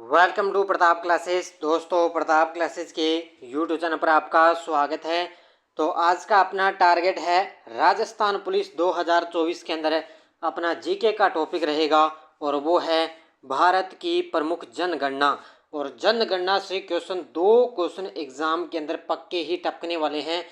Welcome to Pratap classes. दोस्तों, Pratap classes के YouTube channel पर आपका स्वागत है। तो आज का अपना टारगेट है राजस्थान पुलिस 2024 के अंदर अपना जीके का टॉपिक रहेगा और वो है भारत की प्रमुख जनगणना। और जनगणना से दो क्वेश्चन एग्जाम के अंदर पक्के ही टपकने वाले हैं।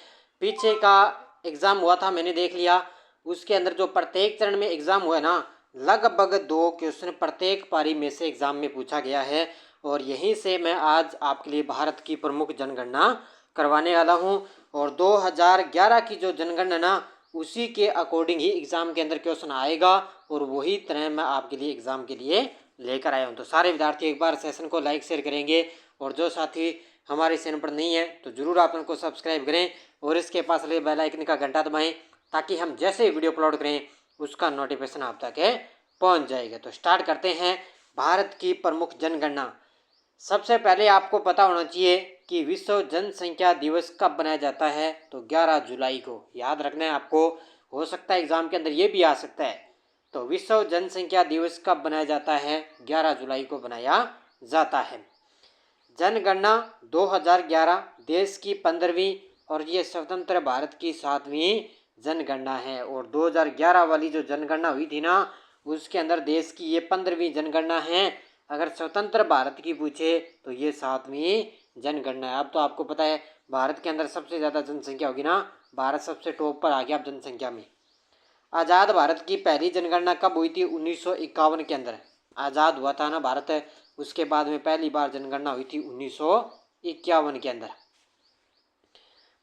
पीछे का एग्जाम हुआ था, मैंने देख लिया, उसके अंदर जो प्रत्येक चरण में एग्जाम हुआ है ना, लगभग 2 क्वेश्चन प्रत्येक पारी में से एग्जाम में पूछा गया है। और यहीं से मैं आज आपके लिए भारत की प्रमुख जनगणना करवाने वाला हूं। और 2011 की जो जनगणना ना, उसी के अकॉर्डिंग ही एग्जाम के अंदर क्वेश्चन आएगा और वही तरह मैं आपके लिए एग्जाम के लिए लेकर आया हूं। तो सारे विद्यार्थी एक बार सेशन को लाइक शेयर करेंगे और जो साथी हमारे चैनल पर नहीं है तो जरूर आप उनको सब्सक्राइब करें और इसके पास लगे बेल आइकन का घंटा दबाएं ताकि हम जैसे वीडियो अपलोड करें उसका नोटिफिकेशन आप तक पहुंच जाएगा। तो स्टार्ट करते हैं भारत की प्रमुख जनगणना। सबसे पहले आपको पता होना चाहिए कि विश्व जनसंख्या दिवस कब मनाया जाता है। तो 11 जुलाई को याद रखना है आपको। हो सकता है एग्जाम के अंदर ये भी आ सकता है। तो विश्व जनसंख्या दिवस कब मनाया जाता है? 11 जुलाई को बनाया जाता है। जनगणना 2011 देश की 15वीं और ये स्वतंत्र भारत की 7वीं जनगणना है। और 2011 वाली जो जनगणना हुई थी ना, उसके अंदर देश की ये 15वीं जनगणना है। अगर स्वतंत्र भारत की पूछे तो ये 7वीं जनगणना है। अब तो आपको पता है भारत के अंदर सबसे ज़्यादा जनसंख्या होगी ना, भारत सबसे टॉप पर आ गया अब जनसंख्या में। आज़ाद भारत की पहली जनगणना कब हुई थी? 1951 के अंदर आज़ाद हुआ था ना भारत। उसके बाद में पहली बार जनगणना हुई थी 1951 के अंदर।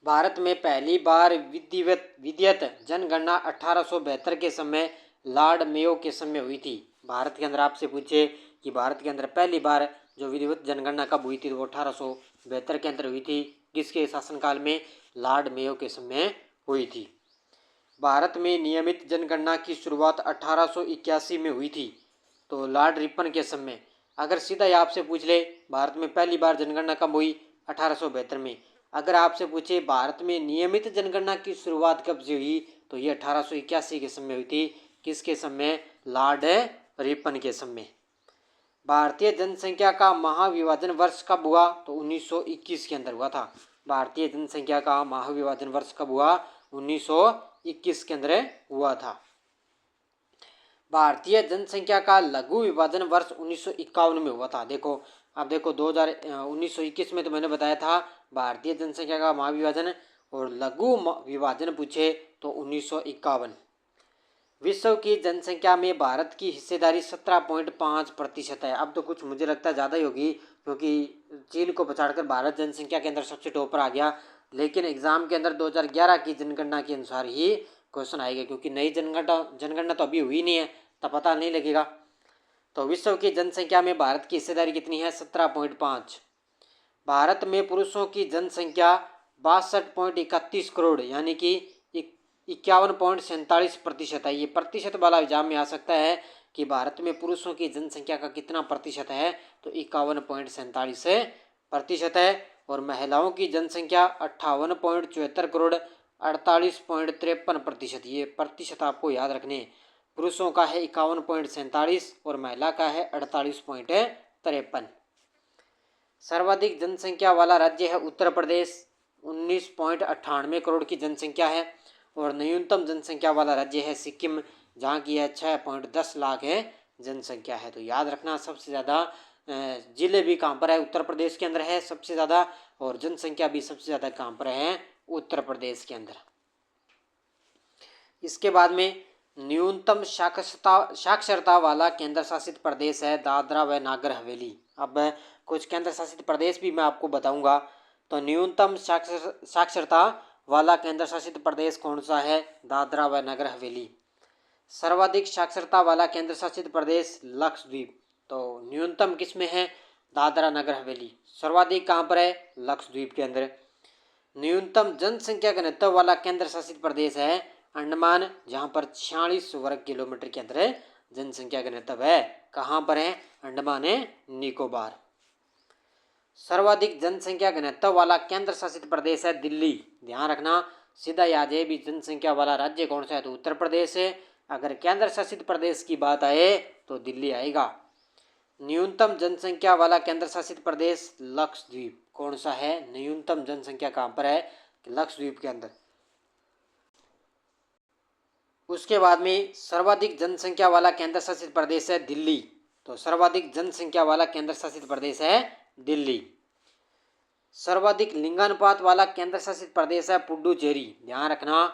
भारत में पहली बार विधिवत जनगणना 1872 के समय लॉर्ड मेयो के समय हुई थी। भारत के अंदर आपसे पूछे कि भारत के अंदर पहली बार जो विधिवत जनगणना कब हुई थी, तो वो 1872 के अंदर हुई थी। किसके शासनकाल में? लॉर्ड मेयो के समय हुई थी। भारत में नियमित जनगणना की शुरुआत 1881 में हुई थी, तो लॉर्ड रिपन के समय। अगर सीधा ही आपसे पूछ ले भारत में पहली बार जनगणना कब हुई? 1872 में। अगर आपसे पूछे भारत में नियमित जनगणना की शुरुआत कब से हुई, तो ये 1881 के समय हुई थी। किसके समय? लॉर्ड रिपन के समय। भारतीय जनसंख्या का महाविभाजन वर्ष कब हुआ? तो 1921 के अंदर हुआ था। भारतीय जनसंख्या का महाविभाजन वर्ष कब हुआ? 1921 के अंदर हुआ था। भारतीय जनसंख्या का लघु विभाजन वर्ष 1951 में हुआ था। देखो, अब देखो 1921 में तो मैंने बताया था भारतीय जनसंख्या का महाविभाजन, और लघु विभाजन पूछे तो 1951। विश्व की जनसंख्या में भारत की हिस्सेदारी 17.5% है। अब तो कुछ मुझे लगता है ज़्यादा ही होगी, क्योंकि चीन को पछाड़कर भारत जनसंख्या के अंदर सबसे टॉप पर आ गया। लेकिन एग्जाम के अंदर 2011 की जनगणना के अनुसार ही क्वेश्चन आएगा, क्योंकि नई जनगणना तो अभी हुई नहीं है, तब पता नहीं लगेगा। तो विश्व की जनसंख्या में भारत की हिस्सेदारी कितनी है? 17.5। भारत में पुरुषों की जनसंख्या 62.31 करोड़ यानी कि 51.47% है। ये प्रतिशत वाला एग्जाम में आ सकता है कि भारत में पुरुषों की जनसंख्या का कितना प्रतिशत है, तो 51.47% है। और महिलाओं की जनसंख्या 58.74 करोड़ 48.53%। ये प्रतिशत आपको याद रखने। पुरुषों का है 51.47 और महिला का है 48.53। सर्वाधिक जनसंख्या वाला राज्य है उत्तर प्रदेश, 19.98 करोड़ की जनसंख्या है। और न्यूनतम जनसंख्या वाला राज्य है सिक्किम, जहाँ की है 6.10 लाख है जनसंख्या है। तो याद रखना सबसे ज़्यादा जिले भी कहाँ पर है? उत्तर प्रदेश के अंदर है सबसे ज़्यादा, और जनसंख्या भी सबसे ज़्यादा कहाँ पर है? उत्तर प्रदेश के अंदर। इसके बाद में न्यूनतम साक्षरता वाला केंद्र शासित प्रदेश है दादरा व नागर हवेली। अब कुछ केंद्र शासित प्रदेश भी मैं आपको बताऊंगा। तो न्यूनतम साक्षरता वाला केंद्र शासित प्रदेश कौन सा है? दादरा व नगर हवेली। सर्वाधिक साक्षरता वाला केंद्र शासित प्रदेश लक्षद्वीप। तो न्यूनतम किस में है? दादरा नगर हवेली। सर्वाधिक कहाँ पर है? लक्षद्वीप के अंदर। न्यूनतम जनसंख्या घनत्व वाला केंद्र शासित प्रदेश है अंडमान, जहाँ पर 46 वर्ग किलोमीटर के अंदर जनसंख्या घनत्व है। कहाँ पर है? अंडमान निकोबार। सर्वाधिक जनसंख्या घनत्व वाला केंद्र शासित प्रदेश है दिल्ली। ध्यान रखना, सीधा याद है भी जनसंख्या वाला राज्य कौन सा है, तो उत्तर प्रदेश है। अगर केंद्र शासित प्रदेश की बात आए तो दिल्ली आएगा। न्यूनतम जनसंख्या वाला केंद्र शासित प्रदेश लक्षद्वीप। कौन सा है? न्यूनतम जनसंख्या कहाँ पर है? लक्षद्वीप के अंदर। उसके बाद में सर्वाधिक जनसंख्या वाला केंद्र शासित प्रदेश है दिल्ली। तो सर्वाधिक जनसंख्या वाला केंद्र शासित प्रदेश है दिल्ली। सर्वाधिक लिंगानुपात वाला केंद्र शासित प्रदेश है पुडुचेरी। ध्यान रखना,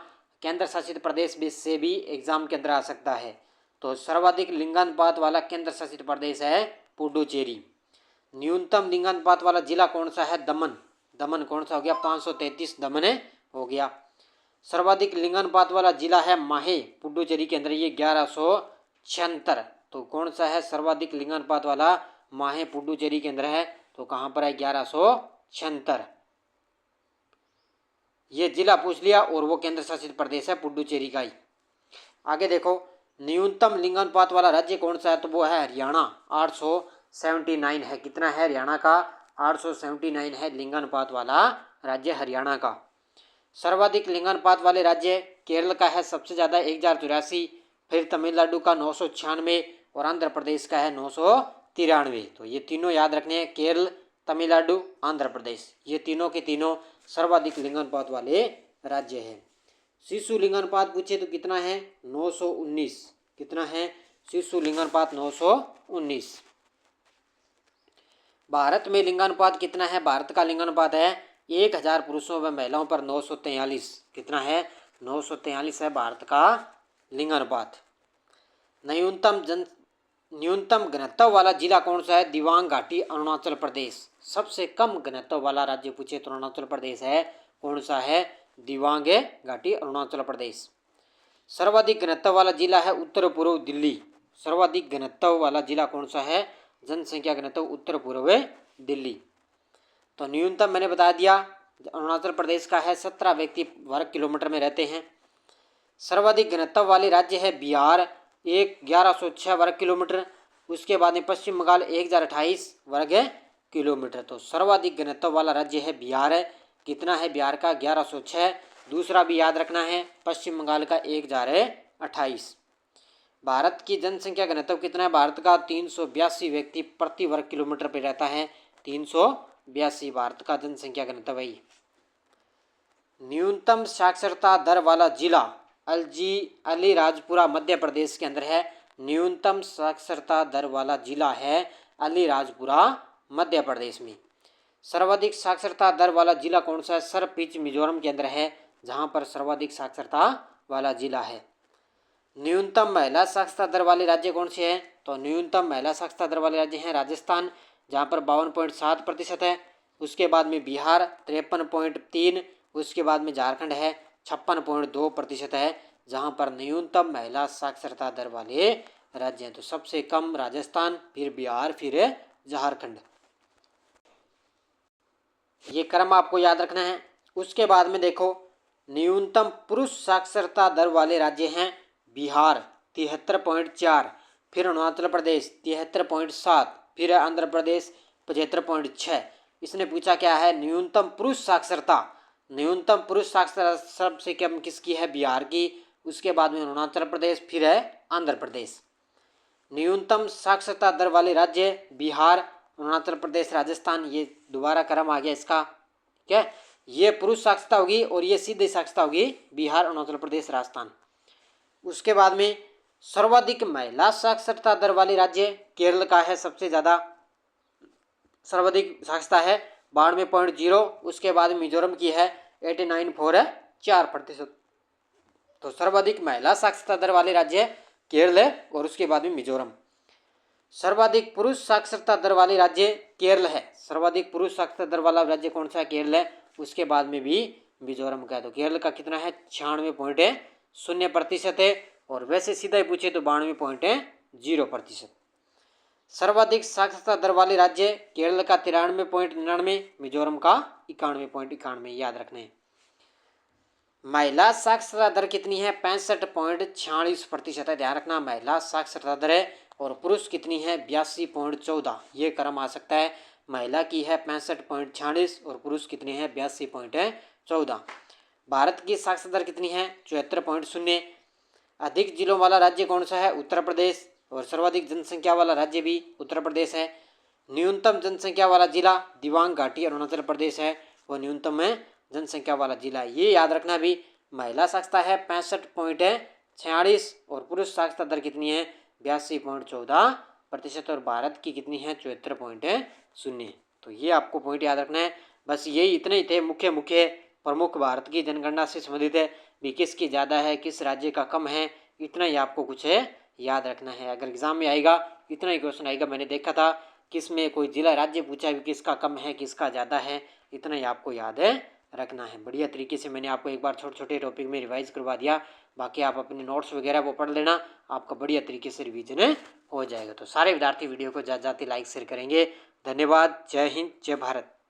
केंद्र शासित प्रदेश से भी एग्जाम के अंदर आ सकता है। तो सर्वाधिक लिंगानुपात वाला केंद्र शासित प्रदेश है पुडुचेरी। न्यूनतम लिंगानुपात वाला जिला कौन सा है? दमन। दमन कौन सा हो गया? 533 दमन हो गया। सर्वाधिक लिंगानुपात वाला जिला है माहे, पुडुचेरी के अंदर, ये 1176। तो कौन सा है सर्वाधिक लिंगानुपात वाला? माहे पुडुचेरी के अंदर है। तो कहाँ पर है? 1176। ये जिला पूछ लिया और वो केंद्र शासित प्रदेश है पुडुचेरी का ही। आगे देखो, न्यूनतम लिंगानुपात वाला राज्य कौन सा है? तो वो है हरियाणा। 879 है। कितना है हरियाणा का? 879 है लिंगानुपात वाला राज्य हरियाणा का। सर्वाधिक लिंगानुपात वाले राज्य केरल का है सबसे ज़्यादा 1084, फिर तमिलनाडु का 996 और आंध्र प्रदेश का है 993। तो ये तीनों याद रखने हैं, केरल, तमिलनाडु, आंध्र प्रदेश, ये तीनों के तीनों सर्वाधिक लिंगानुपात वाले राज्य हैं। शिशु लिंगानुपात पूछे तो कितना है? 919। कितना है? शिशु लिंगानुपात 919। भारत में लिंगानुपात कितना है? भारत का लिंगानुपात है 1000 पुरुषों व महिलाओं पर 943। कितना है? 943 है भारत का लिंगानुपात। न्यूनतम घनत्व वाला जिला कौन सा है? दिबांग घाटी, अरुणाचल प्रदेश। सबसे कम घनत्व वाला राज्य पूछे तो अरुणाचल प्रदेश है। कौन सा है? दिबांग घाटी, अरुणाचल प्रदेश। सर्वाधिक घनत्व वाला जिला है उत्तर पूर्व दिल्ली। सर्वाधिक घनत्व वाला जिला कौन सा है? जनसंख्या घनत्व उत्तर पूर्व दिल्ली। तो न्यूनतम मैंने बता दिया, अरुणाचल प्रदेश का है 17 व्यक्ति वर्ग किलोमीटर में रहते हैं। सर्वाधिक घनत्व वाले राज्य है बिहार, 1106 वर्ग किलोमीटर। उसके बाद में पश्चिम बंगाल 1028 वर्ग किलोमीटर। तो सर्वाधिक घनत्व वाला राज्य है बिहार है। कितना है बिहार का? 1106। दूसरा भी याद रखना है, पश्चिम बंगाल का 1028। भारत की जनसंख्या घनत्व कितना है? भारत का 382 व्यक्ति प्रति वर्ग किलोमीटर पर रहता है। 382 भारत का जनसंख्या घनत्व है। न्यूनतम साक्षरता दर वाला जिला अलीराजपुरा मध्य प्रदेश के अंदर है। न्यूनतम साक्षरता दर वाला जिला है अलीराजपुरा मध्य प्रदेश में। सर्वाधिक साक्षरता दर वाला जिला कौन सा है? सरपिच मिजोरम के अंदर है, जहां पर सर्वाधिक साक्षरता वाला जिला है। न्यूनतम महिला साक्षरता दर वाले राज्य कौन से हैं? तो न्यूनतम महिला साक्षरता दर वाले राज्य हैं राजस्थान, जहां पर 52.7% है। उसके बाद में बिहार 53.3, उसके बाद में झारखंड है 56.2% है, जहां पर न्यूनतम महिला साक्षरता दर वाले राज्य हैं। तो सबसे कम राजस्थान, फिर बिहार, फिर झारखंड। ये क्रम आपको याद रखना है। उसके बाद में देखो, न्यूनतम पुरुष साक्षरता दर वाले राज्य हैं बिहार 73.4, फिर अरुणाचल प्रदेश 73.7, फिर आंध्र प्रदेश 75.6। इसने पूछा क्या है? न्यूनतम पुरुष साक्षरता। न्यूनतम पुरुष साक्षरता सबसे कम किसकी है? बिहार की। उसके बाद में अरुणाचल प्रदेश, फिर है आंध्र प्रदेश। न्यूनतम साक्षरता दर वाले राज्य बिहार, अरुणाचल प्रदेश, राजस्थान। ये दोबारा क्रम आ गया इसका, ठीक है। ये पुरुष साक्षरता होगी और ये सीधी साक्षरता होगी बिहार, अरुणाचल प्रदेश, राजस्थान। उसके बाद में सर्वाधिक महिला साक्षरता दर वाले राज्य केरल का है सबसे ज़्यादा, सर्वाधिक साक्षरता है 92.0। उसके बाद मिजोरम की है 89.4%। तो सर्वाधिक महिला साक्षरता दर वाले राज्य केरल है और उसके बाद में मिजोरम। सर्वाधिक पुरुष साक्षरता दर वाले राज्य केरल है। सर्वाधिक पुरुष साक्षरता दर वाला राज्य कौन सा है? केरल है। उसके बाद में भी मिजोरम का है। तो केरल का कितना है? 96.0% है। और वैसे सीधा ही पूछे तो 92.0%। सर्वाधिक साक्षरता दर वाले राज्य केरल का 93.99, मिजोरम का 91.91। याद रखने। महिला साक्षरता दर कितनी है? 65.46% है। ध्यान रखना, महिला साक्षरता दर है। और पुरुष कितनी है? 82.14। ये क्रम आ सकता है। महिला की है 65.46 और पुरुष कितने हैं? 82.14। भारत की साक्षरता दर कितनी है? 74.0। अधिक जिलों वाला राज्य कौन सा है? उत्तर प्रदेश। और सर्वाधिक जनसंख्या वाला राज्य भी उत्तर प्रदेश है। न्यूनतम जनसंख्या वाला जिला दिबांग घाटी अरुणाचल प्रदेश है, वो न्यूनतम जनसंख्या वाला जिला। ये याद रखना भी। महिला साक्षरता है 65.46 और पुरुष साक्षरता दर कितनी है 82.14%। और भारत की कितनी है 74.0। तो ये आपको पॉइंट याद रखना है। बस यही इतने ही थे मुख्य प्रमुख भारत की जनगणना से संबंधित है भी, किसकी ज़्यादा है किस राज्य का कम है, इतना ही आपको कुछ है याद रखना है। अगर एग्जाम में आएगा इतना ही क्वेश्चन आएगा। मैंने देखा था किसमें कोई जिला राज्य पूछा भी किसका कम है किसका ज़्यादा है, इतना ही आपको याद है रखना है। बढ़िया तरीके से मैंने आपको एक बार छोटे छोटे टॉपिक में रिवाइज करवा दिया। बाकी आप अपने नोट्स वगैरह वो पढ़ लेना, आपका बढ़िया तरीके से रिवीजन हो जाएगा। तो सारे विद्यार्थी वीडियो को ज़्यादा लाइक शेयर करेंगे। धन्यवाद। जय हिंद, जय भारत।